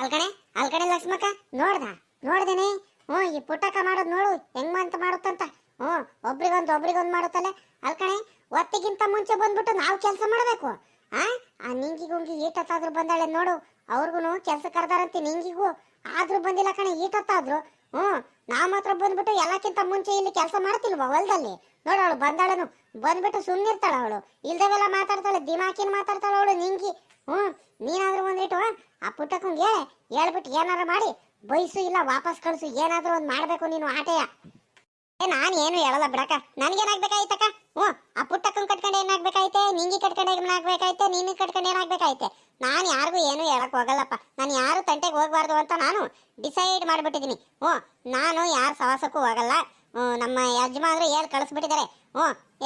ಅಲ್ಕಣೆ ಅಲ್ಕಣೆ ಲಕ್ಷ್ಮಕ್ಕ ನೋಡ್ದೇನೆ. ಈ ಪುಟ್ಟಕ್ಕ ಮಾಡೋದು ನೋಡು ಹೆಂಗ್ ಅಂತ ಮಾಡುತ್ತಂತ. ಒಬ್ರಿಗೊಂದು ಮಾಡುತ್ತಲ್ಲ. ಅಲ್ಕಣೆ ಒತ್ತಿಗಿಂತ ಮುಂಚೆ ಬಂದ್ಬಿಟ್ಟು ನಾವು ಕೆಲಸ ಮಾಡಬೇಕು. ಆ ನಿಂಗಿ ಗುಂಗಿ ಈಟತ್ತಾದ್ರೂ ಬಂದಾಳೆ ನೋಡು. ಅವ್ರಿಗೂ ಕೆಲಸ ಕರೆದಾರಂತೆ ನಿಂಗಿಗೂ, ಆದ್ರೂ ಬಂದಿಲ್ಲ ಕಣೆ ಈಟತ್ತಾದ್ರು. ನಾವ್ ಮಾತ್ರ ಬಂದ್ಬಿಟ್ಟು ಎಲ್ಲಕ್ಕಿಂತ ಮುಂಚೆ ಇಲ್ಲಿ ಕೆಲಸ ಮಾಡ್ತಿಲ್ವಾ ಹೊಲದಲ್ಲಿ? ನೋಡು ಅವಳು ಬಂದಾಳನು, ಬಂದ್ಬಿಟ್ಟು ಸುಮ್ಮನಿರ್ತಾಳ ಅವಳು. ಇಲ್ದವೆಲ್ಲ ಮಾತಾಡ್ತಾಳೆ, ದಿಮಾಕಿನ ಮಾತಾಡ್ತಾಳ ಅವಳು ನಿಂಗಿ. ನೀನಾದ್ರೂ ಒಂದಿಟ್ಟು ಆ ಪುಟ್ಟಕ್ಕಂಗೆ ಹೇಳ್ಬಿಟ್ಟು ಏನಾರ ಮಾಡಿ ಬೈಸು, ಇಲ್ಲ ವಾಪಸ್ ಕಳ್ಸು, ಏನಾದ್ರೂ ಒಂದ್ ಮಾಡ್ಬೇಕು ನೀನು ಆಟೆಯ. ನಾನು ಏನು ಹೇಳಲ್ಲ ಬಿಡಕ, ನನ್ಗೇನಾಗ್ಬೇಕಾಯ್ತಕ್ಕ? ಆ ಪುಟ್ಟಕ್ಕನ್ ಕಟ್ಕೊಂಡು ಏನಾಗ್ಬೇಕಾಯ್ತೆ, ನಿಂಗಿ ಕಟ್ಕೊಂಡು ಏನಾಗ್ಬೇಕಾಯ್ತೆ, ನೀನು ಕಟ್ಕೊಂಡು ಏನಾಗ್ಬೇಕಾಯ್ತೆ? ನಾನು ಯಾರಿಗೂ ಏನು ಹೇಳಕ್ ಹೋಗಲ್ಲಪ್ಪ. ನಾನು ಯಾರು ತಂಟೆಗೆ ಹೋಗ್ಬಾರ್ದು ಅಂತ ನಾನು ಡಿಸೈಡ್ ಮಾಡ್ಬಿಟ್ಟಿದೀನಿ. ನಾನು ಯಾರ ಸವಾಸಕ್ಕೂ ಹೋಗಲ್ಲ. ನಮ್ಮ ಯಜಮಾನ್ರು ಹೇಳಿ ಕಳಿಸ್ಬಿಟ್ಟಿದ್ದಾರೆ.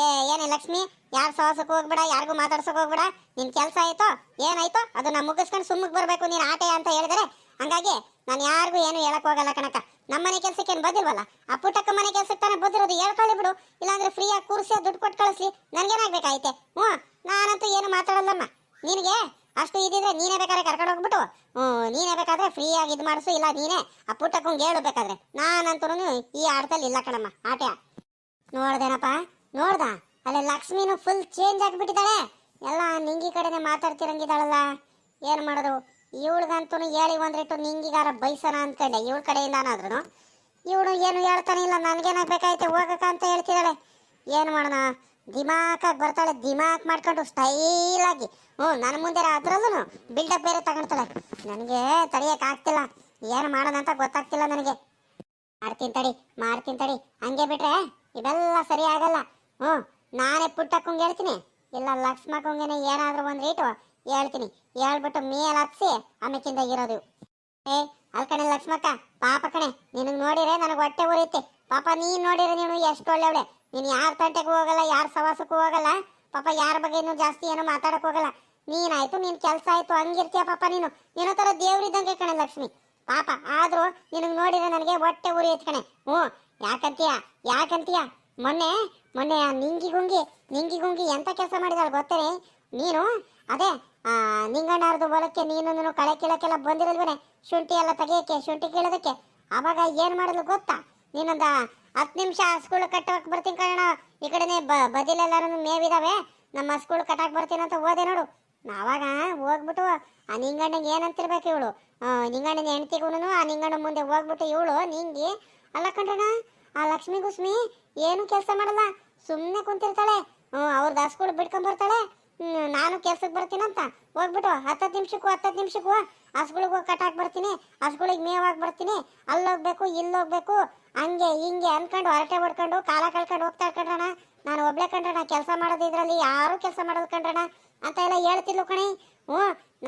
ಏನೇ ಲಕ್ಷ್ಮಿ, ಯಾರ ಸವಾಸಕ್ಕೂ ಹೋಗ್ಬೇಡ, ಯಾರಿಗೂ ಮಾತಾಡ್ಸಕ್ ಹೋಗ್ಬೇಡ. ನಿನ್ ಕೆಲಸ ಆಯ್ತೋ ಏನಾಯ್ತೋ ಅದನ್ನ ಮುಗಿಸ್ಕೊಂಡು ಸುಮ್ಮಕ್ ಬರ್ಬೇಕು ನೀನ್ ಆಟೆ ಅಂತ ಹೇಳಿದರೆ. ಹಂಗಾಗಿ ನಾನು ಯಾರಿಗೂ ಏನು ಹೇಳಕ್ ಹೋಗಲ್ಲ ಕಣಕ. ನಮ್ಮನೆ ಕೆಲ್ಸಕ್ಕೆ ಏನು ಬಂದಿಲ್ವಲ್ಲ, ಆ ಪುಟ್ಟಕ್ಕ ಮನೆ ಕೆಲ್ಸಕ್ಕೆ ತಾನೇ ಬಂದಿರೋದು, ಹೇಳ್ಕೊಳ್ಳಿ ಬಿಡು. ಇಲ್ಲಾಂದ್ರೆ ಫ್ರೀಯಾಗಿ ಕೂರಿಸಿ ದುಡ್ಡು ಕೊಟ್ಟು ಕಳಿಸ್ಲಿ, ನನ್ಗೇನಾಗ್ಬೇಕಾಯ್ತೆ? ನಾನಂತೂ ಏನು ಮಾತಾಡಲ್ಲಮ್ಮ. ನಿನಗೆ ಅಷ್ಟು ಇದಿದ್ರೆ ನೀನೇ ಬೇಕಾದ್ರೆ ಕರ್ಕೊಂಡು ಹೋಗ್ಬಿಟ್ಟು ನೀನೇ ಬೇಕಾದ್ರೆ ಫ್ರೀಯಾಗಿ ಇದು ಮಾಡಿಸು, ಇಲ್ಲ ನೀನೇ ಆ ಪುಟ್ಟಕ್ಕಂಗೆ ಹೇಳು ಬೇಕಾದ್ರೆ. ನಾನಂತೂ ಈ ಆಟದಲ್ಲಿ ಇಲ್ಲ ಕಣಮ್ಮ ಆಟ. ನೋಡ್ದೇನಪ್ಪ, ನೋಡ್ದ ಅಲ್ಲೇ ಲಕ್ಷ್ಮಿನೂ ಫುಲ್ ಚೇಂಜ್ ಆಗಿಬಿಟ್ಟಿದ್ದಾಳೆ. ಎಲ್ಲ ನಿಂಗಿ ಕಡೆನೆ ಮಾತಾಡ್ತಿರಂಗಿದ್ದಾಳಲ್ಲ, ಏನು ಮಾಡೋದು? ಇವಳಿಗಂತೂ ಹೇಳಿ ಒಂದ್ರಿಟ್ಟು ನಿಂಗಿಗಾರ ಬೈಸನ ಅಂದ್ಕೊಂಡೆ. ಇವಳ ಕಡೆಯಿಂದಾನಾದ್ರೂ ಇವಳು ಏನು ಹೇಳ್ತಾನೆ ಇಲ್ಲ. ನನ್ಗೇನಾಗ್ಬೇಕಾಯ್ತೆ ಹೋಗಕ್ಕ ಅಂತ ಹೇಳ್ತಿದ್ದಾಳೆ. ಏನು ಮಾಡೋಣ, ದಿಮಾಕಾಗಿ ಬರ್ತಾಳೆ, ದಿಮಾಕ್ ಮಾಡ್ಕೊಂಡು ಸ್ಟೈಲಾಗಿ. ನನ್ನ ಮುಂದೆ ಅದ್ರಲ್ಲೂ ಬಿಲ್ಡಪ್ ಬೇರೆ ತಗೊಳ್ತಾಳೆ. ನನಗೆ ತಡೆಯಕ್ಕೆ ಆಗ್ತಿಲ್ಲ, ಏನು ಮಾಡೋಣ ಅಂತ ಗೊತ್ತಾಗ್ತಿಲ್ಲ ನನಗೆ. ಮಾಡ್ತೀನಿ ತಡಿ. ಹಂಗೆ ಬಿಟ್ರೆ ಇವೆಲ್ಲ ಸರಿ ಆಗಲ್ಲ. ನಾನೇ ಪುಟ್ಟಕ್ಕಂಗೆ ಹೇಳ್ತೀನಿ, ಇಲ್ಲ ಲಕ್ಷ್ಮಕ್ಕಂಗೆನೆ ಏನಾದರೂ ಒಂದು ರೇಟು ಹೇಳ್ತೀನಿ. ಹೇಳ್ಬಿಟ್ಟು ಮೇಲ್ ಹತ್ಸಿ ಆಮೇಕಿಂದ ಇರೋದು. ಅಲ್ಕಣೆ ಲಕ್ಷ್ಮಕ್ಕ, ಪಾಪ ಕಣೆ, ನಿನಗೆ ನೋಡಿರೆ ನನಗೆ ಹೊಟ್ಟೆ ಉರಿಯುತ್ತೆ. ಪಾಪ ನೀನ್ ನೋಡಿರೆ ನೀನು ಎಷ್ಟು ಒಳ್ಳೆವಳೆ. ನೀನು ಯಾರ ತಂಟೆಗೂ ಹೋಗಲ್ಲ, ಯಾರ ಸವಾಸಕ್ಕೂ ಹೋಗಲ್ಲ. ಪಾಪ ಯಾರ ಬಗ್ಗೆ ಇನ್ನೂ ಜಾಸ್ತಿ ಏನು ಮಾತಾಡಕ್ ಹೋಗಲ್ಲ. ನೀನಾಯ್ತು, ನಿನ್ ಕೆಲಸ ಆಯ್ತು, ಹಂಗಿರ್ತೀಯ ಪಾಪ ನೀನು. ನಿನ್ನ ತರ ದೇವ್ರಿದ್ದಂಗೆ ಕಣೆ ಲಕ್ಷ್ಮಿ. ಪಾಪ ಆದ್ರೂ ನಿನಗೆ ನೋಡಿದ್ರೆ ನನಗೆ ಹೊಟ್ಟೆ ಉರಿಯುತ್ತೆ ಕಣೆ. ಯಾಕಂತೀಯ? ಮೊನ್ನೆ ಆ ನಿಂಗಿ ಗುಂಗಿ ಎಂತ ಕೆಲಸ ಮಾಡಿದಾಳೆ ಗೊತ್ತೇನೆ ನೀನು? ಅದೇ ನಿಂಗಣ್ಣಾರ್ದು ಹೊಲಕ್ಕೆ ನೀನು ಕಳೆ ಕೀಳಕ್ಕೆಲ್ಲ ಬಂದಿರಲ್ವೇನೆ, ಶುಂಠಿ ಎಲ್ಲ ತೆಗಿಯಕ್ಕೆ, ಶುಂಠಿ ಕೀಳೋದಕ್ಕೆ. ಅವಾಗ ಏನ್ ಮಾಡಿದ್ಲು ಗೊತ್ತಾ? ನೀನೊಂದ 10 ನಿಮಿಷ ಸ್ಕೂಲ್ ಕಟ್ಟಕ್ ಬರ್ತೀನಿ ಕಣ, ಈ ಕಡೆನೆ ಬದಿಲೆಲ್ಲಾರು ಮೇವಿದಾವೆ, ನಮ್ಮ ಸ್ಕೂಲ್ ಕಟ್ಟಕ್ ಬರ್ತೀನಿ ಅಂತ ಹೋದೆ ನೋಡು. ನಾವಾಗ ಹೋಗ್ಬಿಟ್ಟು ಆ ನಿಂಗಣ್ಣಗೆ ಏನಂತಿರ್ಬೇಕು ಇವಳು, ನಿಂಗಣ್ಣನ ಹೆಂಡ್ತಿಗೂನು ಆ ನಿಂಗಣ್ಣ ಮುಂದೆ ಹೋಗ್ಬಿಟ್ಟು ಇವಳು ನಿಂಗಿ, ಅಲ್ಲ ಕಣ್ಣ ಆ ಲಕ್ಷ್ಮಿ ಗುಸ್ಮಿ ಏನು ಕೆಲಸ ಮಾಡಲ್ಲ, ಸುಮ್ಮನೆ ಕುಂತಿರ್ತಾಳೆ. ಅವ್ರದ್ದು ಸ್ಕೂಲ್ ಬಿಟ್ಕೊಂಡ್ ಬರ್ತಾಳೆ. ನಾನು ಕೆಲ್ಸಕ್ಕೆ ಬರ್ತೀನಂತ ಹೋಗ್ಬಿಟ್ಟು 10 ನಿಮಿಷಕ್ಕೂ ಹಸ್ಗಳಿಗೆ ಹೋಗಿ ಕಟ್ಟಾಕ್ ಬರ್ತೀನಿ, ಹಸ್ಗಳಿಗೆ ಮೇವಾಗಿ ಬರ್ತೀನಿ, ಅಲ್ಲೋಗ್ಬೇಕು ಇಲ್ಲೋಗ್ಬೇಕು, ಹಂಗೆ ಹಿಂಗೆ ಅನ್ಕೊಂಡು ಹರಟೆ ಹೊಡ್ಕೊಂಡು ಕಾಲ ಕಳ್ಕೊಂಡು ಹೋಗ್ತಾ ಕಣ್ರಣ. ನಾನು ಒಬ್ಳೆ ಕಣ್ರಣ ಕೆಲಸ ಮಾಡೋದು, ಇದ್ರಲ್ಲಿ ಯಾರು ಕೆಲಸ ಮಾಡೋದು ಕಣ್ರಣ ಅಂತ ಎಲ್ಲ ಹೇಳ್ತಿದ್ಲು ಕಣೆ.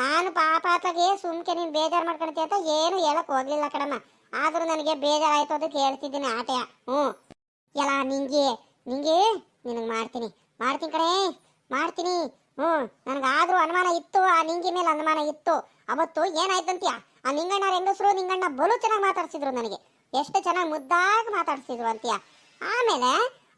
ನಾನು ಪಾಪಾತಾಗೆ ಸುಮ್ಕೆ ನೀನು ಬೇಜಾರು ಮಾಡ್ಕೊಳ್ತಿ ಅಂತ ಏನು ಹೇಳಕ್ ಹೋಗ್ಲಿಲ್ಲ ಕಣಮ್ಮ. ಆದ್ರೂ ನನಗೆ ಬೇಜಾರಾಯ್ತು, ಅದಕ್ಕೆ ಹೇಳ್ತಿದ್ದೀನಿ ಆಟೆಯ. ಎಲ್ಲ ನಿಂಗೆ ನಿನಗೆ ಮಾಡ್ತೀನಿ ಕಣೆ, ಮಾಡ್ತೀನಿ. ನನಗಾದ್ರೂ ಅನುಮಾನ ಇತ್ತು, ಆ ನಿಂಗಿ ಮೇಲೆ ಅನುಮಾನ ಇತ್ತು. ಅವತ್ತು ಏನಾಯ್ತಂತೀಯ, ಆ ನಿಂಗಣ್ಣ ಹೆಂಗಸರು ನಿಂಗಣ್ಣ ಬಲು ಚೆನ್ನಾಗಿ ಮಾತಾಡ್ಸಿದ್ರು, ನನಗೆ ಎಷ್ಟು ಚೆನ್ನಾಗಿ ಮುದ್ದಾಗಿ ಮಾತಾಡ್ಸಿದ್ರು ಅಂತೀಯ. ಆಮೇಲೆ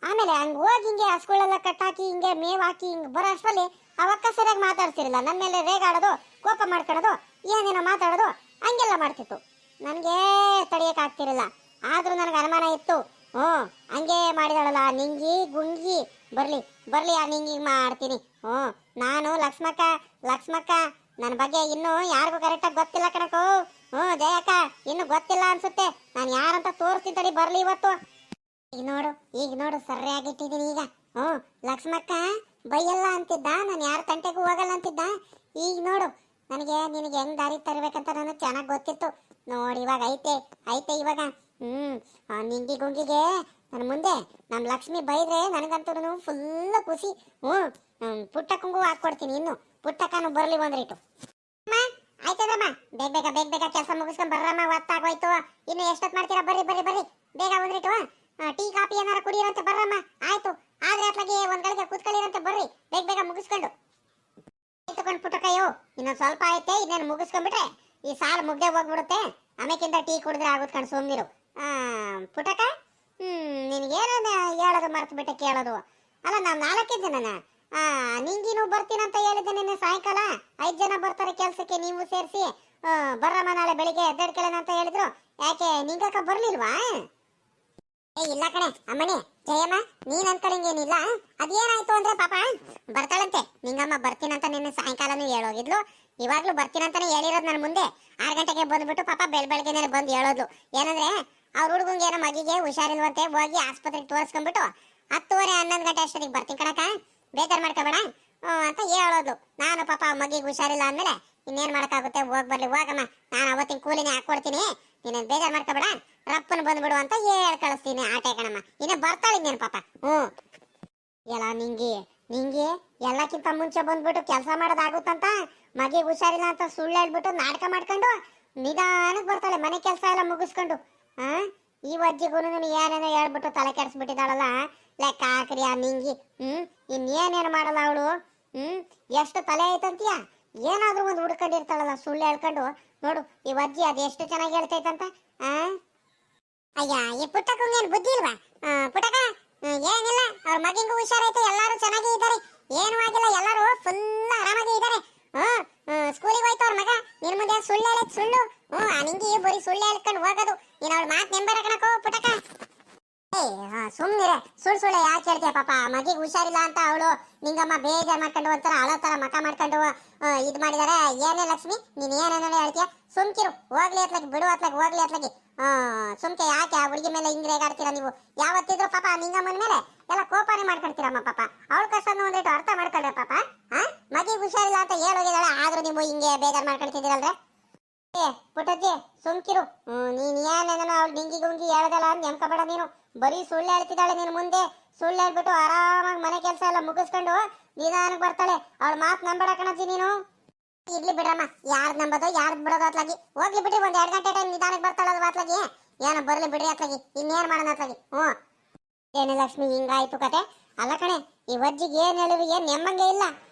ಹಂಗೆ ಹೋಗಿ ಹಿಂಗೆ ಹಸ್ಗಳೆಲ್ಲ ಕಟ್ಟಾಕಿ ಹಿಂಗೆ ಮೇವ್ ಹಾಕಿ ಹಿಂಗೆ ಬರೋ ಅಷ್ಟರಲ್ಲಿ ಅವಕ್ಕ ಸರಿಯಾಗಿ ಮಾತಾಡ್ಸಿರಲಿಲ್ಲ. ನನ್ನ ಮೇಲೆ ರೇಗಾಡೋದು, ಕೋಪ ಮಾಡ್ಕೊಳ್ಳೋದು, ಏನೇನೋ ಮಾತಾಡೋದು, ಹಂಗೆಲ್ಲ ಮಾಡ್ತಿತ್ತು. ನನಗೆ ತಡೆಯೋಕ್ಕಾಗ್ತಿರಲಿಲ್ಲ. ಆದ್ರೂ ನನಗೆ ಅನುಮಾನ ಇತ್ತು. ಹಂಗೆ ಮಾಡಿದಾಳಲ್ಲ ನಿಂಗಿ ಗುಂಗಿ, ಬರ್ಲಿ ಆ ನಿಂಗಿ ಮಾಡ್ತೀನಿ. ನಾನು ಲಕ್ಷ್ಮಕ್ಕ ನನ್ನ ಬಗ್ಗೆ ಇನ್ನೂ ಯಾರಿಗೂ ಕರೆಕ್ಟಾಗಿ ಗೊತ್ತಿಲ್ಲ ಕಣಕೋ. ಜಯಕ್ಕ ಇನ್ನೂ ಗೊತ್ತಿಲ್ಲ ಅನ್ಸುತ್ತೆ. ನಾನು ಯಾರಂತ ತೋರಿಸ್ತೀನಿ ತಡಿ, ಬರ್ಲಿ ಇವತ್ತು. ಈಗ ನೋಡು ಸರಿಯಾಗಿಟ್ಟಿದ್ದೀನಿ ಈಗ. ಲಕ್ಷ್ಮಕ್ಕ ಬೈಯಲ್ಲ ಅಂತಿದ್ದ, ನಾನು ಯಾರ ತಂಟೆಗೂ ಹೋಗಲ್ಲ ಅಂತಿದ್ದ. ಈಗ ನೋಡು ನನಗೆ ನಿನಗೆ ಹೆಂಗ್ ದಾರಿ ತರಬೇಕಂತ ನನಗೆ ಚೆನ್ನಾಗಿ ಗೊತ್ತಿತ್ತು. ನೋಡಿ ಇವಾಗ ಐತೆ ಇವಾಗ. ನಿಂಗಿ ಗುಂಗಿಗೆ ನನ್ನ ಮುಂದೆ ನಮ್ಮ ಲಕ್ಷ್ಮಿ ಬೈದ್ರೆ ನನಗಂತೂ ಫುಲ್ ಖುಷಿ. ಪುಟ್ಟಕ್ಕಂಗೂ ಹಾಕೊಡ್ತೀನಿ. ಇನ್ನು ಪುಟ್ಟಕ್ಕನು ಬರ್ಲಿ ಒಂದ್ರಿಟ್ಟು. ಆಯ್ತದಮ್ಮ, ಬೇಗ ಕೆಲಸ ಮುಗಿಸ್ಕೊಂಡ್ ಬರ್ರಮ್ಮ, ಹೊತ್ತಾಗೋಯ್ತು. ಇನ್ನು ಎಷ್ಟೊತ್ತು ಮಾಡ್ತೀರಾ? ಬರ್ರಿ ಬೇಗ ಒಂದ್ರಿಟ್ಟು. ಟೀ ಕಾಫಿ ಏನಾರ ಕುಡಿಯರಂತೆ ಬರ್ರಮ್ಮ. ಆಯ್ತು, ಆದ್ರೆ ಅತ್ಲಾಗೆ ಒಂದ್ ಗಳಿಗೆ ಕೂತ್ಕೊಳ್ಳಿರಂತೆ ಬರ್ರಿ, ಬೇಗ ಮುಗಿಸ್ಕೊಂಡು. ತಗೊಂಡ್ ಪುಟ್ಟಕ್ಕಯ್ಯೋ, ಇನ್ನೊಂದ್ ಸ್ವಲ್ಪ ಐತೆ, ಇನ್ನೇನು ಮುಗಿಸ್ಕೊಂಡ್ಬಿಟ್ರೆ ಈ ಸಾಲ ಮುಗ್ದೆ ಹೋಗ್ಬಿಡುತ್ತೆ. ಆಮೇಕಿಂದ ಟೀ ಕುಡಿದ್ರೆ ಆಗುತ್ತೆ ಕಣ್, ಸೋಮ್ನಿರು. ಪುಟ್ಟಕ್ಕ, ನಿನಗೇನ ಹೇಳೋದು ಮರ್ತು ಬಿಟ್ಟೆ ಕೇಳೋದು. ಅಲ್ಲ, ನಾವು 4 ಜನನ. ನಿಂಗಿನೂ ಬರ್ತೀನಂತ ಹೇಳಿದ್ದೆ ನಿನ್ನೆ ಸಾಯಂಕಾಲ. 5 ಜನ ಬರ್ತಾರೆ ಕೆಲ್ಸಕ್ಕೆ, ನೀವು ಸೇರಿಸಿ ಬರ್ರಮ್ಮ ನಾಳೆ ಬೆಳಿಗ್ಗೆ ಎದ್ದೇಳ್ಕೊಳ್ಳೋಣ ಅಂತ ಹೇಳಿದ್ರು. ಯಾಕೆ ನಿಂಗಕ್ಕ ಬರ್ಲಿಲ್ವಾ? ಏ ಇಲ್ಲ ಕಣೆ ಅಮ್ಮನೇ, ಜಯಮ್ಮ ನೀನ್ ಅನ್ಕೊಳಂಗೇನಿಲ್ಲ. ಅದೇನಾಯ್ತು ಅಂದ್ರೆ ಪಾಪ ಬರ್ತಾಳಂತೆ ನಿಂಗಮ್ಮ. ಬರ್ತೀನಂತ ನಿನ್ನೆ ಸಾಯಂಕಾಲನೂ ಹೇಳೋಗಿದ್ಲು. ಇವಾಗ್ಲೂ ಬರ್ತೀನಂತಾನೆ ಹೇಳಿರೋದು ನನ್ನ ಮುಂದೆ. 6 ಗಂಟೆಗೆ ಬಂದ್ಬಿಟ್ಟು ಪಾಪ ಬೆಳಗ್ಗೆನೆ ಬಂದು ಹೇಳೋದ್ಲು. ಏನಂದ್ರೆ ಅವ್ರ ಹುಡುಗಂಗೆ ಏನೋ ಮಗಿಗೆ ಹುಷಾರಿಲ್ವಂತೆ, ಹೋಗಿ ಆಸ್ಪತ್ರೆಗೆ ತೋರಿಸ್ಕೊಂಡ್ಬಿಟ್ಟು 10:30 11 ಗಂಟೆ ಅಷ್ಟೊತ್ತಿಗೆ ಬರ್ತೀನಿ ಕಣಕ, ಬೇಜಾರು ಮಾಡ್ಕೋಬೇಡ ಅಂತ ಹೇಳೋದ್ಲು. ನಾನು ಪಾಪ ಮಗಿಗೆ ಹುಷಾರಿಲ್ಲ ಅಂದ್ಮೇಲೆ ಇನ್ನೇನ್ ಮಾಡಕ್ಕಾಗುತ್ತೆ, ಹೋಗ್ ಬರ್ಲಿ ಹೋಗಮ್ಮ, ನಾನು ಅವತ್ತಿನ ಕೂಲಿನೇ ಹಾಕೊಡ್ತೀನಿ, ನೀನೇನ್ ಬೇಜಾರು ಮಾಡ್ಕೋಬೇಡ, ರಪ್ಪನ್ ಬಂದ್ಬಿಡು ಅಂತ ಹೇಳ್ ಕಳಿಸ್ತೀನಿ. ಆಟೆ ಕಣಮ್ಮ, ಇನ್ನೇ ಬರ್ತಾಳೆ ಇನ್ನೇನು ಪಾಪ. ಎಲ್ಲ ನಿಂಗೆ ಎಲ್ಲಕ್ಕಿಂತ ಮುಂಚೆ ಬಂದ್ಬಿಟ್ಟು ಕೆಲಸ ಮಾಡೋದಾಗುತ್ತಂತ, ಮಗಿಗೆ ಹುಷಾರಿಲ್ಲ ಅಂತ ಸುಳ್ಳು ಹೇಳ್ಬಿಟ್ಟು ನಾಟಕ ಮಾಡ್ಕೊಂಡು ನಿಧಾನಕ್ಕೆ ಬರ್ತಾಳೆ ಮನೆ ಕೆಲಸ ಎಲ್ಲ ಮುಗಿಸ್ಕೊಂಡು. ಈ ಅಜ್ಜಿಗೂ ಏನೇನೋ ಹೇಳ್ಬಿಟ್ಟು ತಲೆ ಕೆಡಿಸ್ಬಿಟ್ಟಿದ್ದಾಳಲ್ಲ. ಲೆಕ್ಕ ಹಾಕ್ರಿ ಆ ನಿಂಗಿ. ಇನ್ನೇನೇನು ಮಾಡಲ್ಲ ಅವಳು. ಎಷ್ಟು ತಲೆ ಐತಂತೀಯ? ಏನಾದ್ರೂ ಒಂದು ಹುಡ್ಕೊಂಡಿರ್ತಾಳಲ್ಲ ಸುಳ್ಳು ಹೇಳ್ಕೊಂಡು. ನೋಡು ಈ ಅಜ್ಜಿ ಅದು ಎಷ್ಟು ಚೆನ್ನಾಗಿ ಹೇಳ್ತೈತಂತ. ಅಯ್ಯ ಈ ಪುಟ್ಟಕ್ಕಂಗೇನು ಬುದ್ಧಿ ಇಲ್ವಾ? ಪುಟ್ಟಕ್ಕ ಏನಿಲ್ಲ, ಅವ್ರ ಮಗಿಂಗೂ ಹುಷಾರೈತೆ, ಎಲ್ಲಾರು ಚೆನ್ನಾಗೇ ಇದ್ದಾರೆ, ಏನು ಆಗಿಲ್ಲ, ಎಲ್ಲಾರು ಫುಲ್ ಆರಾಮಾಗಿ ಇದ್ದಾರೆ. ಸ್ಕೂಲಿಗೆ ಹೋಯ್ತು ಅವ್ರ ಮಗ. ನಿನ್ ಮುಂದೆ ಸುಳ್ಳು ಹೇಳತ್ ಸುಳ್ಳು. ನಿಂಗೆ ಬರೀ ಸುಳ್ಳು ಹೇಳ್ಕೊಂಡು ಹೋಗೋದು. ನೀನ್ ಅವಳ ಮಾತು ನೆಂಬರ ಕಣಕೋ ಪುಟ್ಟಕ್ಕ. ಸುಮ್ನಿರೆ, ಸುಳ್ಳು ಯಾಕೆ ಹೇಳ್ತೀಯ ಪಾಪ? ಮಗಿಗೆ ಹುಷಾರಿಲ್ಲ ಅಂತ ಅವಳು ನಿಂಗಮ್ಮ ಬೇಜಾರು ಮಾಡ್ಕೊಂಡು ಒಂಥರ ಅಳೋ ತರ ಮಕ ಮಾಡ್ಕೊಂಡು ಇದ್ ಮಾಡಿದಾರೆ. ಏನೇ ಲಕ್ಷ್ಮಿ ನೀನ್ ಏನೇನೋ ಹೇಳ್ತೀಯ? ಸುಮ್ಕಿರು, ಹೋಗ್ಲಿ ಅತ್ಲಾಗಿ ಬಿಡು ಅತ್ಲಾಗಿ, ಹೋಗ್ಲಿ ಅತ್ಲಾಗಿ. ಸುಮ್ಕೆ ಯಾಕೆ ಆ ಹುಡುಗಿ ಮೇಲೆ ಹಿಂಗ್ ರೇಗಾಡ್ತೀರಾ ನೀವು? ಯಾವತ್ತಿದ್ರು ಪಾಪ ನಿಂಗಮ್ಮನ ಮೇಲೆ ಎಲ್ಲ ಕೋಪನೇ ಮಾಡ್ಕೊಳ್ತೀರಮ್ಮ ಪಾಪ. ಅವಳ ಕಷ್ಟನ ಒಂದಿಟ್ಟು ಅರ್ಥ ಮಾಡ್ಕೊಂಡ್ರೆ ಪಾಪ. ಮಗಿಗೆ ಹುಷಾರಿಲ್ಲ ಅಂತ ಹೇಳೋಗಿದ್ದಾಳೆ, ಆದ್ರೂ ನೀವು ಹಿಂಗೆ ಬೇಜಾರು ಮಾಡ್ಕೊಳ್ತಿದ್ದೀರಲ್ರೆ. ಪುಟ್ಟಜ್ಜಿ ಸುಮ್ಕಿರು, ನೀನ್ ಏನೇನೋ ಅವಳು ನಿಂಗಿ ಗುಂಗಿ ಹೇಳ್ದಲ್ಲ ಅಂತ ನೆನ್ಕೋಬೇಡ ನೀನು. ಬರೀ ಸುಳ್ಳು ಹೇಳ್ತಿದ್ದಾಳೆ ನಿನ್ ಮುಂದೆ. ಸುಳ್ಳು ಹೇಳ್ಬಿಟ್ಟು ಆರಾಮಾಗಿ ಮನೆ ಕೆಲಸ ಎಲ್ಲ ಮುಗಿಸ್ಕೊಂಡು ನಿಧಾನಕ್ಕೆ ಬರ್ತಾಳೆ. ಅವಳ ಮಾತು ನಂಬೇಡ ಕಣಜ್ಜಿ ನೀನು. ಇರ್ಲಿ ಬಿಡ್ರಮ್ಮ, ಯಾರ್ದು ನಂಬೋದು ಯಾರ್ದು ಬಿಡೋದು ಅತ್ಲಾಗಿ. ಹೋಗ್ಲಿ ಬಿಡ್ರಿ, 1-2 ಗಂಟೆ ಟೈಮ್ ನಿಧಾನಕ್ಕೆ ಬರ್ತಾಳಲ್ವ ಅತ್ಲಾಗಿ. ಏನೋ ಬರ್ಲಿ ಬಿಡ್ರಿ ಅತ್ಲಾಗಿ, ಇನ್ನೇನ್ ಮಾಡೋಣ ಅತ್ಲಾಗಿ. ಏನೇ ಲಕ್ಷ್ಮಿ ಹಿಂಗಾಯ್ತು ಕತೆ? ಅಲ್ಲ ಕಣೆ, ಈ ಅಜ್ಜಿಗೆ ಏನ್ ಹೇಳಿದ್ರು ಏನ್ ನೆಮ್ಮಂಗೆ ಇಲ್ಲ.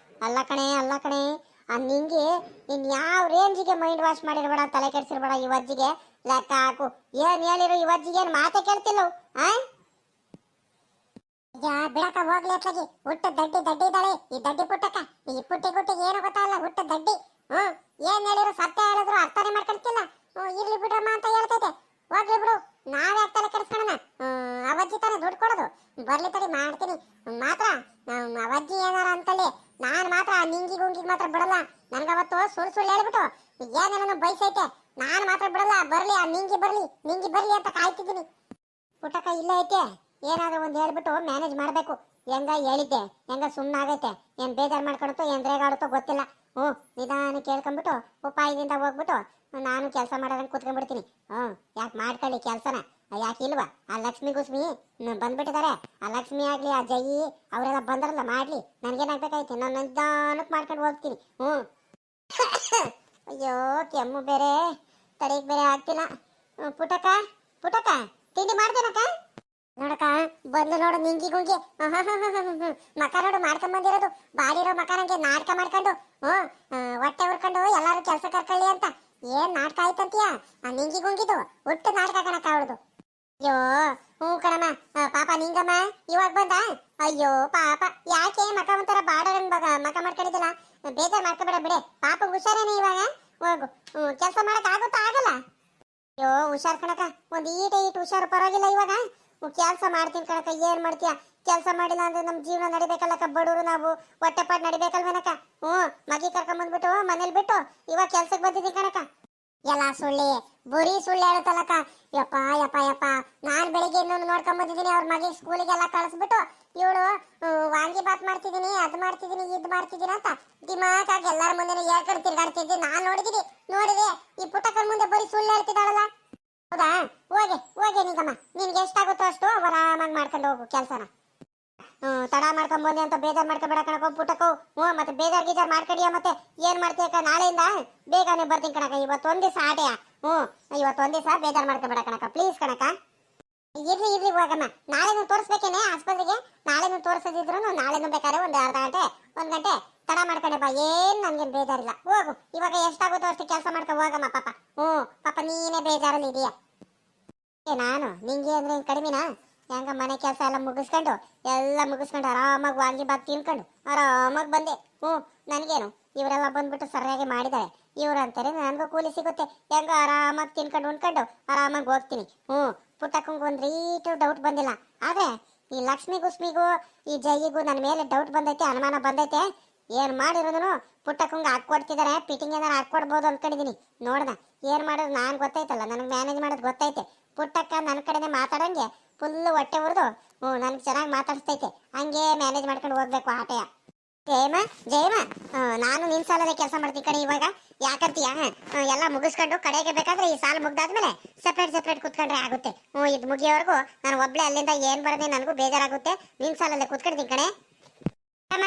ಅಲ್ಲ ಕಣೆ ನಿಂಗೆ ಇನ್ ಯಾವ ರೇಂಜಿಗೆ ಮೈಂಡ್ ವಾಶ್ ಮಾಡಿರ್ಬೇಡ, ತಲೆ ಕೆಡ್ಸಿರ್ಬೇಡ. ಈ ಅಜ್ಜಿಗೆ ಲೆಕ್ಕ ಹಾಕು. ಏನ್ ಹೇಳಿರು ಈ ಅಜ್ಜಿಗೆ ಏನ್ ಮಾತೆ ಕೇಳ್ತಿಲ್ಲವು. ಬಿಡಕ ಹೋಗ್ಲಿ ಅತ್ಲಾಗಿ. ಹುಟ್ಟ ದಡ್ಡಿ ಇದ್ದಾಳೆ ಈ ದಡ್ಡಿ ಪುಟ್ಟಕ್ಕ. ಈ ಪುಟ್ಟಿಗೆ ಏನು ಗೊತ್ತಾಗಲ್ಲ, ಹುಟ್ಟ ದಡ್ಡಿ. ಏನ್ ಹೇಳಿರು ಸತ್ಯ ಹೇಳಿದ್ರು ಅರ್ಥನೇ ಮಾಡ್ಕೊಳ್ತಿಲ್ಲ. ಇರ್ಲಿ ಬಿಡ್ರಮ್ಮ ಅಂತ ಹೇಳ್ತೈತೆ. ಹೋಗ್ಲಿ ಬಿಡು, ನಾವೇ ತಲೆ ಕೆಡಿಸ್ಕೊಳ್ಳೋಣ. ಅವಜ್ಜಿ ತಾನೇ ದುಡ್ಡು ಕೊಡೋದು. ಬರ್ಲಿ ತಡಿ ಮಾಡ್ತೀನಿ. ಮಾತ್ರ ಅವಜ್ಜಿ ಏನಾರ ಅಂತಲ್ಲಿ ನಾನ್ ಮಾತ್ರ ನಿಂಗಿ ಗುಂಗಿಗೆ ಮಾತ್ರ ಬಿಡಲ್ಲ. ನನ್ಗವತ್ತು ಸುಳ್ಳು ಹೇಳ್ಬಿಟ್ಟು ಏನೇನೋ ಬಯಸೈತೆ, ನಾನ್ ಮಾತ್ರ ಬಿಡಲ್ಲ. ಬರ್ಲಿ ಆ ನಿಂಗಿ ಬರ್ಲಿ ಅಂತ ಕಾಯ್ತಿದ್ದೀನಿ. ಪುಟ್ಟಕ್ಕ ಇಲ್ಲೇ ಐತೆ, ಏನಾದ್ರು ಒಂದ್ ಹೇಳ್ಬಿಟ್ಟು ಮ್ಯಾನೇಜ್ ಮಾಡ್ಬೇಕು. ಹೆಂಗ ಹೇಳಿದ್ದೆ ಹೆಂಗ ಸುಮ್ಮನಾಗೈತೆ, ಏನ್ ಬೇಜಾರು ಮಾಡ್ಕೊಳುತ್ತೋ ಏನ್ ರೇಗಾಡುತ್ತೋ ಗೊತ್ತಿಲ್ಲ. ನಿಧಾನ ಕೇಳ್ಕೊಂಡ್ಬಿಟ್ಟು ಉಪಾಯದಿಂದ ಹೋಗ್ಬಿಟ್ಟು ನಾನು ಕೆಲಸ ಮಾಡೋದಂಗೆ ಕೂತ್ಕೊಂಡ್ಬಿಡ್ತೀನಿ. ಯಾಕೆ ಮಾಡ್ಕೊಳ್ಳಿ ಕೆಲಸನ, ಯಾಕೆ ಇಲ್ವಾ? ಆ ಲಕ್ಷ್ಮಿ ಗುಸ್ಮಿ ಬಂದ್ಬಿಟ್ಟಿದ್ದಾರೆ. ಆ ಲಕ್ಷ್ಮಿ ಆಗ್ಲಿ ಆ ಜಯಿ ಅವರೆಲ್ಲ ಬಂದ್ರಲ್ಲ ಮಾಡ್ಲಿ, ನನ್ಗೇನಾಗ್ಬೇಕಾಯ್ತು? ನಾನು ನಿಧಾನಕ್ಕೆ ಮಾಡ್ಕೊಂಡು ಹೋಗ್ತೀನಿ. ಅಯ್ಯೋ ಕೆಮ್ಮು ಬೇರೆ ತಡೆಗೆ ಬೇರೆ ಆಗ್ತಿಲ್ಲ. ಪುಟ್ಟಕ್ಕ ತಿಂಡಿ ಮಾಡ್ತೇನಕ್ಕ? ನೋಡಕ್ಕ ಬಂದು ನೋಡು ನಿಂಗಿ ಗುಂಗಿ ಮಕ ನೋಡು ಮಾಡ್ಕೊಂಡ್ ಬಂದಿರೋದು. ಬಾಡಿರೋ ಮಕ ನಂಗೆ ನಾಟಕ ಮಾಡ್ಕೊಂಡು ಹೊಟ್ಟೆ ಹುರ್ಕೊಂಡು ಎಲ್ಲಾರು ಕೆಲಸ ಕರ್ಕೊಳ್ಳಿ ಅಂತ. ಏನ್ ನಾಟಕ ಆಯ್ತಂತೀಯ? ಆ ನಿಂಗಿ ಗುಂಗಿದು ಹುಟ್ಟು ನಾಟಕ ಕಣಕ್ಕ ಅವಳದು. ಅಯ್ಯೋ ಕಣಮ್ಮ, ಪಾಪ ನಿಂಗಮ್ಮ ಇವಾಗ ಬಂದ. ಅಯ್ಯೋ ಪಾಪ, ಯಾಕೆ ಮಕ ಒಂಥರ ಬಾಡರಂಗ್ ಮಕ ಮಾಡ್ಕೊಂಡಿದ್ದಿಲ್ಲ. ಬೇಜಾರ್ ಮಾಡ್ಕೊಬೇಡ ಬಿಡೆ, ಪಾಪ ಹುಷಾರೇನೆ ಇವಾಗ. ಹೋಗು, ಕೆಲಸ ಮಾಡಕ್ ಆಗುತ್ತಾ? ಆಗಲ್ಲ. ಅಯ್ಯೋ ಹುಷಾರ್ ಕಣಕ, ಒಂದ್ ಈಟ ಹುಷಾರು, ಪರವಾಗಿಲ್ಲ. ಇವಾಗ ಕೆಲಸ ಮಾಡ್ತೀನಿ ಕಣಕ. ಏನ್ ಮಾಡ್ತೀಯ? ಕೆಲಸ ಮಾಡಿಲ್ಲ ಅಂದ್ರೆ ನಮ್ ಜೀವನ ನಡಿಬೇಕಲ್ಲಕ್ಕ, ಬಡವರು ನಾವು, ಹೊಟ್ಟೆಪಾಟ್ ನಡಿಬೇಕಲ್ವೇನಕ್ಕ. ಮಗಿ ಕರ್ಕೊಂಡ್ ಬಂದ್ಬಿಟ್ಟು ಮನೇಲಿ ಬಿಟ್ಟು ಇವಾಗ ಕೆಲ್ಸಕ್ಕೆ ಬಂದಿದ್ದೀನಿ ಕಣಕ. ಎಲ್ಲ ಸುಳ್ಳಿ, ಬರೀ ಸುಳ್ಳು ಹೇಳುತ್ತಲ್ಲಕ್ಕ. ಯಪ್ಪ ನಾನ್ ಬೆಳಿಗ್ಗೆ ಇನ್ನೊಂದು ನೋಡ್ಕೊಂಡ್ ಬಂದಿದ್ದೀನಿ. ಅವ್ರ ಮಗಿ ಸ್ಕೂಲಿಗೆಲ್ಲ ಕಳಿಸ್ಬಿಟ್ಟು ಇವಳು ವಾಂಗಿ ಬಾತ್ ಮಾಡ್ತಿದ್ದೀನಿ, ಅದ್ ಮಾಡ್ತಿದ್ದೀನಿ, ಇದ್ ಮಾಡ್ತಿದ್ದೀನಿ ಅಂತ ದಿಮಾಕಾಗಿ ಎಲ್ಲರ ಮುಂದೆ ಹೇಳ್ಕೊಂಡು ತಿರ್ಗಾಡ್ತಿದ್ದಿ. ನಾನ್ ನೋಡಿದೆ ಈ ಪುಟ್ಟಕ್ಕನ ಮುಂದೆ ಬರೀ ಸುಳ್ಳು ಹೇಳ್ತಿದ್ದಾಳಲ್ಲ. ಹೌದಾ? ಹೋಗಿ ನಿಂಗಮ್ಮ, ನಿನ್ಗೆ ಎಷ್ಟಾಗುತ್ತೋ ಅಷ್ಟು ಆರಾಮಾಗಿ ಮಾಡ್ಕೊಂಡು ಹೋಗು ಕೆಲ್ಸನ. ತಡ ಮಾಡ್ಕೊಂಡ್ ಬಂದೆ ಅಂತ ಬೇಜಾರ್ ಮಾಡ್ಕೊಬೇಡ ಕಣಕ ಪುಟ್ಟಕ್ಕೋ. ಮತ್ತೆ ಬೇಜಾರ್ ಗೀಜಾರ್ ಮಾಡ್ಕೊಂಡಿಯ. ಮತ್ತೆ ಏನ್ ಮಾಡ್ತೀಯಕ್ಕ? ನಾಳೆಯಿಂದ ಬೇಗನೆ ಬರ್ತೀನಿ ಕಣಕ. ಇವತ್ತೊಂದ್ ದಿವಸ ಆಟೆಯ. ಇವತ್ತೊಂದ್ ದಿವಸ ಬೇಜಾರ್ ಮಾಡ್ಕೊಬೇಡ ಕಣಕ, ಪ್ಲೀಸ್ ಕಣಕ. ಇರ್ಲಿ ಹೋಗಮ್ಮ, ನಾಳೆನೂ ತೋರಿಸ್ಬೇಕೇನೆ ಆಸ್ಪತ್ರೆಗೆ. ನಾಳೆನೂ ತೋರಿಸದಿದ್ರು ನಾಳೆನೂ ಬೇಕಾದ್ರೆ ಒಂದ್ ಅರ್ಧ ಗಂಟೆ 1 ಗಂಟೆ ತಡ ಮಾಡ್ಕೊಂಡೆ ಬಾ, ಏನ್ ನನ್ಗೇನ್ ಬೇಜಾರಿಲ್ಲ. ಹೋಗು, ಇವಾಗ ಎಷ್ಟಾಗುತ್ತೋ ಅಷ್ಟು ಕೆಲಸ ಮಾಡ್ಕೊ ಹೋಗಮ್ಮ ಪಾಪ. ಪಾಪ ನೀನೇ ಬೇಜಾರಲ್ಲಿ ಇದೀಯ. ನಾನು ನಿಂಗೆ ಅಂದ್ರೆ ಕಡಿಮೆನಾ? ಹೆಂಗ ಮನೆ ಕೆಲಸ ಎಲ್ಲ ಮುಗಿಸ್ಕೊಂಡು ಆರಾಮಾಗಿ ವಾಂಗಿ ಬಾತ್ ತಿನ್ಕೊಂಡು ಆರಾಮಾಗಿ ಬಂದೆ. ನನಗೇನು ಇವರೆಲ್ಲ ಬಂದ್ಬಿಟ್ಟು ಸರಿಯಾಗಿ ಮಾಡಿದ್ದಾರೆ. ಇವ್ರು ಅಂತಾರೆ ನನಗೂ ಕೂಲಿ ಸಿಗುತ್ತೆ, ಹೆಂಗ ಆರಾಮಾಗಿ ತಿನ್ಕೊಂಡು ಉಣ್ಕೊಂಡು ಆರಾಮಾಗಿ ಹೋಗ್ತೀನಿ. ಪುಟ್ಟಕ್ಕಂಗೆ ಒಂದು ರೀಟು ಡೌಟ್ ಬಂದಿಲ್ಲ. ಆದ್ರೆ ಈ ಲಕ್ಷ್ಮಿ ಗುಸ್ಮಿಗೂ ಈ ಜೈಗೂ ನನ್ನ ಮೇಲೆ ಡೌಟ್ ಬಂದೈತೆ, ಅನುಮಾನ ಬಂದೈತೆ. ಏನ್ ಮಾಡಿರೋದನು ಪುಟ್ಟಕ್ಕಂಗೆ ಹಾಕೊಡ್ತಿದಾರೆ, ಫಿಟ್ಟಿಂಗ್ ಏನಾರು ಹಾಕೊಡ್ಬೋದು ಅನ್ಕೊಂಡಿದೀನಿ. ನೋಡ್ದ ಏನ್ ಮಾಡೋದು ನಾನು ಗೊತ್ತೈತಲ್ಲ, ನನಗೆ ಮ್ಯಾನೇಜ್ ಮಾಡೋದು ಗೊತ್ತೈತೆ. ಪುಟ್ಟಕ್ಕ ನನ್ನ ಕಡೆನೆ ಮಾತಾಡಂಗೆ ಫುಲ್ ಹೊಟ್ಟೆ ಹೊಡೆದು ನನಗೆ ಚೆನ್ನಾಗಿ ಮಾತಾಡ್ಸ್ತೈತೆ, ಹಂಗೆ ಮ್ಯಾನೇಜ್ ಮಾಡ್ಕೊಂಡು ಹೋಗ್ಬೇಕು ಆಟೆಯ. ಜಯಮ್ಮ ಜಯಮ್ಮ, ನಾನು ನಿನ್ ಸಾಲಲ್ಲೇ ಕೆಲಸ ಮಾಡ್ತೀನಿ ಕಣೆ ಇವಾಗ. ಯಾಕಂತೀಯ ಎಲ್ಲ ಮುಗಿಸ್ಕೊಂಡು ಕಡೆಗೆ ಬೇಕಾದ್ರೆ ಈ ಸಾಲ ಮುಗ್ದಾದ್ಮೇಲೆ ಸಪ್ರೇಟ್ ಕುತ್ಕೊಂಡ್ರೆ ಆಗುತ್ತೆ. ಇದು ಮುಗಿಯೋವರೆಗೂ ನಾನು ಒಬ್ಳೆ ಅಲ್ಲಿಂದ ಏನ್ ಬರೋದೇ ನನಗೂ ಬೇಜಾರಾಗುತ್ತೆ. ನಿನ್ ಸಾಲಲ್ಲೇ ಕುತ್ಕೊಳ್ತೀನಿ ಕಣೆ.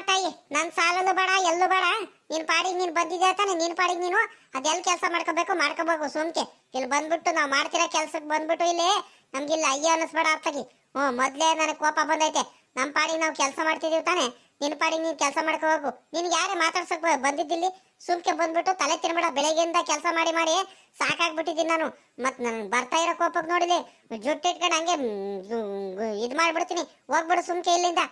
ತಾಯಿ ನನ್ ಸಾಲಲ್ಲೂ ಬೇಡ ಎಲ್ಲೂ ಬೇಡ, ನಿನ್ ಪಾಡಿಗೆ ನೀನ್ ಬಂದಿದ್ಯಾ ತಾನೆ, ನಿನ್ ಪಾಡಿಗೆ ನೀನು ಅದೆಲ್ಲ ಕೆಲಸ ಮಾಡ್ಕೋಬೇಕು ಸುಮ್ಕೆ. ಇಲ್ಲಿ ಬಂದ್ಬಿಟ್ಟು ನಾವು ಮಾಡ್ತಿರೋ ಕೆಲ್ಸಕ್ಕೆ ಬಂದ್ಬಿಟ್ಟು ಇಲ್ಲಿ ನಮ್ಗಿಲ್ಲ ಅಯ್ಯ ಅನ್ನಿಸ್ಬೇಡ ಅರ್ಥಗಿ. ಮೊದ್ಲೇ ನನಗೆ ಕೋಪ ಬಂದೈತೆ. ನಮ್ಮ ಪಾಡಿಗೆ ನಾವು ಕೆಲಸ ಮಾಡ್ತಿದೀವಿ ತಾನೆ, ನಿನ್ ಪಾಡಿಗೆ ನೀನ್ ಕೆಲಸ ಮಾಡ್ಕೋಬೇಕು. ನಿನ್ಗೆ ಯಾರೇ ಮಾತಾಡ್ಸಕ್ ಬಂದಿದ್ದಿಲ್ಲಿ, ಸುಮ್ಕೆ ಬಂದ್ಬಿಟ್ಟು ತಲೆ ತಿನ್ಬೇಡ. ಬೆಳಗ್ಗೆಯಿಂದ ಕೆಲಸ ಮಾಡಿ ಮಾಡಿ ಸಾಕಾಗ್ಬಿಟ್ಟಿದ್ದೀನಿ ನಾನು. ಮತ್ ನನ್ ಬರ್ತಾ ಇರೋ ಕೋಪಕ್ಕೆ ನೋಡಿಲಿ ಜುಟ್ಟಿಟ್ಕೊಂಡು ಹಂಗೆ ಇದ್ ಮಾಡ್ಬಿಡ್ತೀನಿ. ಹೋಗ್ಬಿಡು ಸುಮ್ಕೆ ಇಲ್ಲಿಂದ.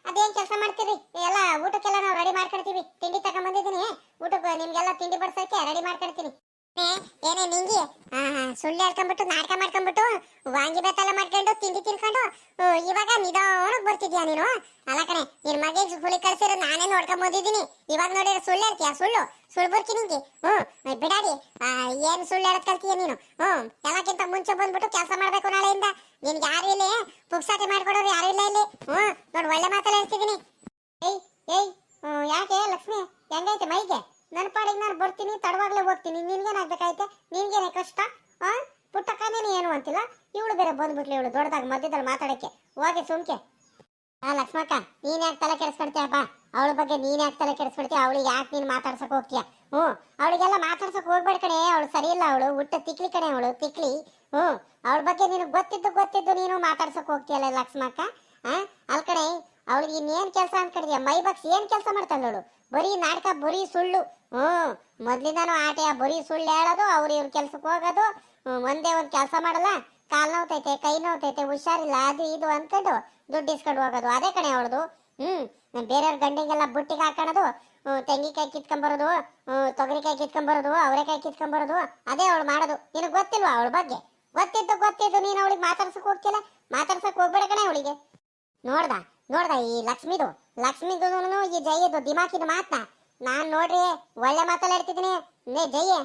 ಅದೇನ್ ಕೆಲಸ ಮಾಡ್ತೀರಿ? ಎಲ್ಲ ಊಟಕ್ಕೆಲ್ಲ ನಾವು ರೆಡಿ ಮಾಡ್ಕೊಡ್ತೀವಿ. ತಿಂಡಿ ತಗೊಂಡ್ಬಂದಿದ್ದೀನಿ, ಊಟಕ್ಕೆ ನಿಮ್ಗೆಲ್ಲ ತಿಂಡಿ ಬಡ್ಸೋಕೆ ರೆಡಿ ಮಾಡ್ಕೊಡ್ತೀನಿ. ಏನೇ ನಿಂಗಿ ಸುಳ್ಳು ಹೇಳ್ಕೊಂಡ್ಬಿಟ್ಟು ನಾಟಕ ಮಾಡ್ಕೊಂಡ್ಬಿಟ್ಟು ವಾಂಗಿ ಬೇತಲ್ಲ ಮಾಡ್ಕೊಂಡು ತಿಂಡಿ ತಿನ್ಕೊಂಡು ಇವಾಗ ನಿಧಾನಕ್ಕೆ ಬರ್ತಿದ್ಯಾ ನೀನು? ಅಲ್ಲ ಕಣೆ, ನಿನ್ ಮಗೆ ಹುಳಿ ಕಳ್ಸಿರೋ ನಾನೇ ನೋಡ್ಕೊಂಡ್ ಬಂದಿದ್ದೀನಿ. ಇವಾಗ ನೋಡಿದ್ರೆ ಸುಳ್ಳು ಹೇಳ್ತೀಯ? ಸುಳ್ಳು ಬರ್ತೀನಿ ನಿಂಗೆ. ಬಿಡಾಡಿ, ಏನ್ ಸುಳ್ಳು ಹೇಳಕ್ ಕಲ್ತೀಯ ನೀನು? ಎಲ್ಲಕ್ಕಿಂತ ಮುಂಚೆ ಬಂದ್ಬಿಟ್ಟು ಕೆಲಸ ಮಾಡ್ಬೇಕು ನಾಳೆಯಿಂದ. ನಿನ್ಗೆ ಯಾರು ಇಲ್ಲಿ ಪುಕ್ಸಾಟಿ ಮಾಡ್ಕೊಡೋರು ಯಾರು ಇಲ್ಲ ಇಲ್ಲಿ. ನೋಡ್ ಒಳ್ಳೆ ಮಾತಲ್ಲ ಹೇಳ್ತಿದ್ದೀನಿ. ಏಯ್ ಯಾಕೆ ಲಕ್ಷ್ಮಿ, ಹೆಂಗೈತೆ ಮೈಗೆ? ನನ್ನ ಪಾಡಿಗೆ ನಾನು ಬರ್ತೀನಿ, ತಡವಾಗ್ಲೇ ಹೋಗ್ತೀನಿ. ನಿನ್ಗೇನಾಗ್ಬೇಕಾಯ್ತೆ? ನಿನ್ಗೇನೆ ಕಷ್ಟ? ಪುಟ್ಟಕ್ಕನೇನು ಏನು ಅಂತಿಲ್ಲ, ಇವಳು ಬೇರೆ ಬಂದ್ಬಿಟ್ಲಿ. ಇವಳು ದೊಡ್ಡದಾಗ ಮಧ್ಯದಲ್ಲಿ ಮಾತಾಡಕ್ಕೆ ಹೋಗಿ ಸುಮ್ಕೆ. ಲಕ್ಷ್ಮಕ್ಕ, ನೀನ್ ಯಾಕೆ ತಲೆ ಕೆಡಿಸ್ಕೊಡ್ತೀಯಪ್ಪ? ಅವಳ ಬಗ್ಗೆ ನೀನ್ ಯಾಕೆ ತಲೆ ಕೆಡಿಸ್ಕೊಡ್ತೀಯ? ಅವಳಿಗೆ ಯಾಕೆ ನೀನ್ ಮಾತಾಡ್ಸಕ್ ಹೋಗ್ತೀಯ? ಅವಳಿಗೆಲ್ಲ ಮಾತಾಡ್ಸಕ್ ಹೋಗ್ಬೇಡ ಕಣೆ, ಅವಳು ಸರಿ ಇಲ್ಲ. ಅವಳು ಹುಟ್ಟ ತಿಕ್ಲಿ ಕಣೆ, ಅವಳು ತಿಕ್ಲಿ. ಅವಳ ಬಗ್ಗೆ ನೀನು ಗೊತ್ತಿದ್ದು ನೀನು ಮಾತಾಡ್ಸಕ್ ಹೋಗ್ತೀಯಲ್ಲ ಲಕ್ಷ್ಮಕ್ಕ. ಅಲ್ ಕಣೆ, ಅವಳಿಗೆ ಇನ್ನೇನ್ ಕೆಲಸ ಅನ್ಕಡಿದ್ಯಾ? ಮೈ ಬಗ್ಸಿ ಏನ್ ಕೆಲಸ ಮಾಡ್ತಾಳೆ ಅವಳು? ಬರೀ ನಾಟಕ, ಬರೀ ಸುಳ್ಳು. ಮೊದ್ಲಿಂದಾನು ಆಟೆಯ ಬರೀ ಸುಳ್ಳು ಹೇಳೋದು, ಅವ್ರು ಇವ್ರ ಕೆಲ್ಸಕ್ಕೆ ಹೋಗೋದು. ಒಂದೇ ಒಂದ್ ಕೆಲಸ ಮಾಡಲ್ಲ, ಕಾಲ್ ನೋವ್ತೈತೆ, ಕೈ ನೋವ್ತೈತೆ, ಹುಷಾರಿಲ್ಲ, ಅದು ಇದು ಅನ್ಕೊಂಡು ದುಡ್ಡು ಇಸ್ಕೊಂಡು ಹೋಗೋದು. ಅದೇ ಕಣೆ ಅವಳದು. ಬೇರೆಯವ್ರ ಗಂಡಿಗೆಲ್ಲ ಬುಟ್ಟಿಗೆ ಹಾಕೋಣದು, ತೆಂಗಿಕಾಯಿ ಕಿತ್ಕೊಂಬರೋದು, ತೊಗರಿಕಾಯಿ ಕಿತ್ಕೊಂಬರೋದು, ಅವರೆಕಾಯಿ ಕಿತ್ಕೊಂಬರೋದು, ಅದೇ ಅವಳು ಮಾಡೋದು. ನಿನಗೆ ಗೊತ್ತಿಲ್ವಾ ಅವಳ ಬಗ್ಗೆ? ಗೊತ್ತಿದ್ದು ನೀನು ಅವಳಿಗೆ ಮಾತಾಡ್ಸಕ್ ಹೋಗ್ತಿಲ್ಲ. ಮಾತಾಡ್ಸಕ್ ಹೋಗ್ಬೇಡ ಕಣೆ ಅವಳಿಗೆ. ನೋಡ್ದ ಈ ಲಕ್ಷ್ಮಿದು ಈ ಜಯದು ದಿಮಾಕಿದು ಮಾತನ್ನ ನಾನ್ ನೋಡ್ರಿ ಒಳ್ಳೆ ಮಾತಲ್ಲಿ ಹೇಳ್ತಿದ್ದೀನಿ. ಜಯ್ಯ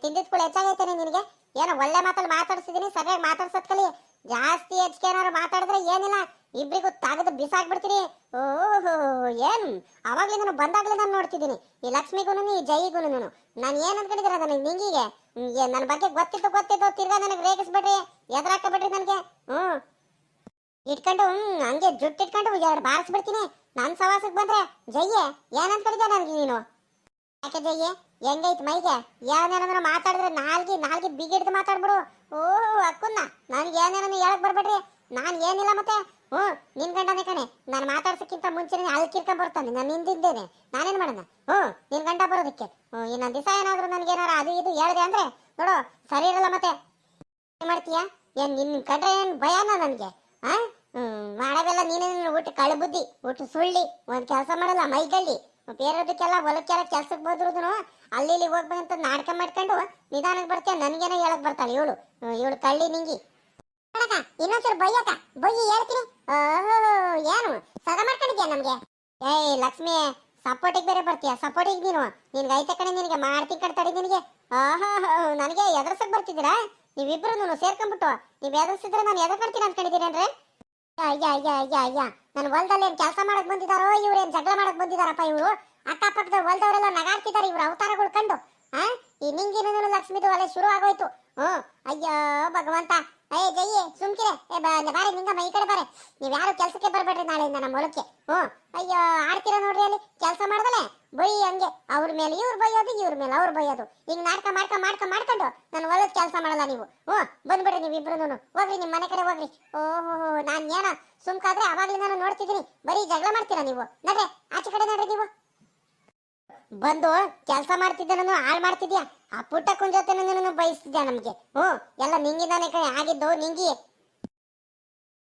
ತಿಂದಿದ್ ಕೂಡ ಹೆಚ್ಚಾಗೈತೇನೆ ನಿನಗೆ? ಏನೋ ಒಳ್ಳೆ ಮಾತಲ್ಲಿ ಮಾತಾಡ್ಸಿದೀನಿ, ಸರಿಯಾಗಿ ಮಾತಾಡ್ಸೋದ್ ಕಲಿ. ಜಾಸ್ತಿ ಹೆಚ್ಚಿಗೆ ಏನಾರು ಮಾತಾಡಿದ್ರೆ ಏನಿಲ್ಲ, ಇಬ್ರಿಗೂ ತಾಗದು ಬಿಸಾಕ್ಬಿಡ್ತೀನಿ. ಏನ್ ಅವಾಗ್ಲಿಂದ ಬಂದಾಗ್ಲಿಂದ ನೋಡ್ತಿದ್ದೀನಿ ಈ ಲಕ್ಷ್ಮಿಗೂನು ಈ ಜಯಿಗೂನು. ನಾನು ಏನ್ ಅನ್ಕೊಂಡಿದ್ದೀರ ನನಗೆ ನಿಂಗಿಗೆ? ನನ್ನ ಬಗ್ಗೆ ಗೊತ್ತಿದ್ದು ತಿರ್ಗಾ ನನಗೆ ರೇಗಿಸ್ಬಿಡ್ರಿ, ಎದುರಾಕಬಿಡ್ರಿ ನನಗೆ. ಇಟ್ಕೊಂಡು ಹಂಗೆ ಜುಟ್ಟು ಇಟ್ಕೊಂಡು ಎರಡು ಬಾರಿಸ್ಬಿಡ್ತೀನಿ. ನನ್ ಸವಾಸಕ್ಕೆ ಬಂದ್ರೆ ಜಯ್ಯ ಏನ್ ಅನ್ಕೊಂಡಿದ್ದೆ ನನಗೆ ನೀನು? ಯಾಕೆ ಜಯ್ಯ ಹೆಂಗೈತ್ ಮೈಗೆ? ಏನೇನಾದ್ರು ಮಾತಾಡಿದ್ರೆ ನಾಲ್ಗಿ ಬಿಗಿಡ್ದು ಮಾತಾಡ್ಬಿಡು. ಅಕ್ಕನ್ನ ನನ್ಗೆ ಏನೇನೋ ಹೇಳಕ್ ಬರ್ಬೇಡ್ರಿ. ನಾನ್ ಏನಿಲ್ಲ ಮತ್ತೆ. ನಿನ್ ಗಂಡನೇ ಕಣೆ, ನಾನು ಮಾತಾಡ್ಸಕ್ಕಿಂತ ಮುಂಚೆನೆ ಅಳ್ಕಿರ್ಕೊಂಡ್ ಬರ್ತಾನೆ. ನಾನು ಹಿಂದಿದ್ದೇನೆ, ನಾನೇನ್ ಮಾಡೋಣ? ನಿನ್ ಗಂಡ ಬರೋದಕ್ಕೆ ಇನ್ನೊಂದ್ ದಿವಸ ಏನಾದ್ರು ನನ್ಗೇನಾರ ಅದು ಇದು ಹೇಳ್ದೆ ಅಂದ್ರೆ ನೋಡು ಸರಿ ಇರಲ್ಲ. ಮತ್ತೆ ಏನ್ ಮಾಡ್ತೀಯ? ಏನ್ ನಿನ್ ಕಂಡ್ರೆ ಏನ್ ಭಯನ ನನ್ಗೆ? ಮಾಡೋದೆಲ್ಲ ನೀನೇ ಊಟ ಕಳಬುದ್ದಿ, ಊಟ ಸುಳ್ಳಿ, ಒಂದ್ ಕೆಲಸ ಮಾಡಲ್ಲ ಮೈಗಲ್ಲಿ. ಬೇರೆದಕ್ಕೆಲ್ಲ ಹೊಲಕ್ಕೆಲ್ಲ ಕೆಲ್ಸಕ್ಕೆ ಬಂದ್ರು ಅಲ್ಲಿ ಇಲ್ಲಿ ಹೋಗ್ಬೇಕಂತ ನಾಟಕ ಮಾಡ್ಕೊಂಡು ನಿಧಾನಕ್ಕೆ ಬರ್ತೀಯ. ನನ್ಗೇನೋ ಹೇಳಕ್ ಬರ್ತಾಳೆ ಇವಳು ಕಳ್ಳಿ ನಿಂಗಿ. ಇನ್ನೊಂದ್ಸರಿ ಬೊಯ್ಯಿ ಹೇಳ್ತೀನಿ. ಏನು ಸದ ಮಾಡ್ಕೊಂಡಿದ್ಯಾ ನಮ್ಗೆ? ಏಯ್ ಲಕ್ಷ್ಮಿ, ಸಪೋರ್ಟಿಗೆ ಬೇರೆ ಬರ್ತೀಯ? ಸಪೋರ್ಟಿಗೆ ನಿನ್ಗೆ ಐತೆ ಕಣೆ, ನಿನಗೆ ಮಾಡ್ತೀನಿ ಕಣ್ತಾಡಿ ನಿನಗೆ. ನನಗೆ ಎದುರ್ಸಕ್ ಬರ್ತಿದ್ದೀರಾ ನೀವಿಬ್ರು ಸೇರ್ಕೊಂಡ್ಬಿಟ್ಟು? ನೀವ್ ಎದುರ್ಸಿದ್ರೆ ನಾನು ಎದುರ್ಕೊಡ್ತೀನಿ ಅನ್ಕೊಂಡಿದ್ದೀರೇನ್ರಿ? ಅಯ್ಯ ನನ್ನ ಹೊಲದಲ್ಲಿ ಏನ್ ಕೆಲಸ ಮಾಡಕ್ ಬಂದಿದಾರೋ, ಇವ್ರೇನ್ ಜಗಳ ಮಾಡಕ್ ಬಂದಿದಾರಪ್ಪ ಇವ್ರು? ಅಕ್ಕಪಕ್ಕದ ಹೊಲದವರೆಲ್ಲ ನಗಾಡ್ತಿದ್ದಾರೆ ಇವ್ರ ಅವತಾರಗಳು ಕಂಡು. ಈ ನಿಂಗಿನ ಲಕ್ಷ್ಮಿದು ಅಲ್ಲೇ ಶುರು ಆಗೋಯ್ತು. ಅಯ್ಯೋ ಭಗವಂತ. ಜಯ್ಯೆ ಸುಮ್ಕಿರೆ, ಬಾರೆ ನಿಂಗಮ್ಮ ಈ ಕಡೆ ಬಾರೆ. ನೀವ್ ಯಾರು ಕೆಲ್ಸಕ್ಕೆ ಬರ್ಬೇಡ್ರಿ ನಾಳೆಯಿಂದ ನಮ್ಮ ಹೊಲಕ್ಕೆ. ಅಯ್ಯೋ ಆಡ್ತೀರಾ ನೋಡ್ರಿ ಅಲ್ಲಿ ಕೆಲಸ ಮಾಡ್ದಲೆ ಬೊಯ್ಯಿ ಹಂಗೆ. ಅವ್ರ ಮೇಲೆ ಇವ್ರು ಬೈಯೋದು, ಇವ್ರ ಮೇಲೆ ಅವ್ರು ಬೈಯೋದು. ಹಿಂಗ್ ನಾಟಕ ಮಾಡ್ಕೊಂಡು ನನ್ನ ಹೊಲದ ಕೆಲಸ ಮಾಡಲ್ಲ ನೀವು. ಬಂದ್ಬಿಡ್ರಿ ನೀವಿಬ್ರು, ಹೋಗ್ರಿ ನಿಮ್ ಮನೆ ಕಡೆ ಹೋಗ್ರಿ. ನಾನ್ ಏನೋ ಸುಮ್ಕಾದ್ರೆ ಅವಾಗ್ಲಿ ನಾನು ನೋಡ್ತಿದ್ದೀನಿ, ಬರೀ ಜಗಳ ಮಾಡ್ತೀರಾ ನೀವು. ನಡ್ರೆ ಆಚೆ ಕಡೆ ನಡ್ರಿ ನೀವು. ಬಂದು ಕೆಲಸ ಮಾಡ್ತಿದ್ದೆ ನಾನು ಹಾಳು ಮಾಡ್ತಿದ್ಯಾ. ಆ ಪುಟ್ಟಕ್ಕನ ಜೊತೆ ನಾನು ಬಯಸ್ತಿದ್ಯಾ ನಮ್ಗೆ. ಎಲ್ಲ ನಿಂಗಿದಾನೆ ಕಣೆ ಆಗಿದ್ದು. ನಿಂಗಿ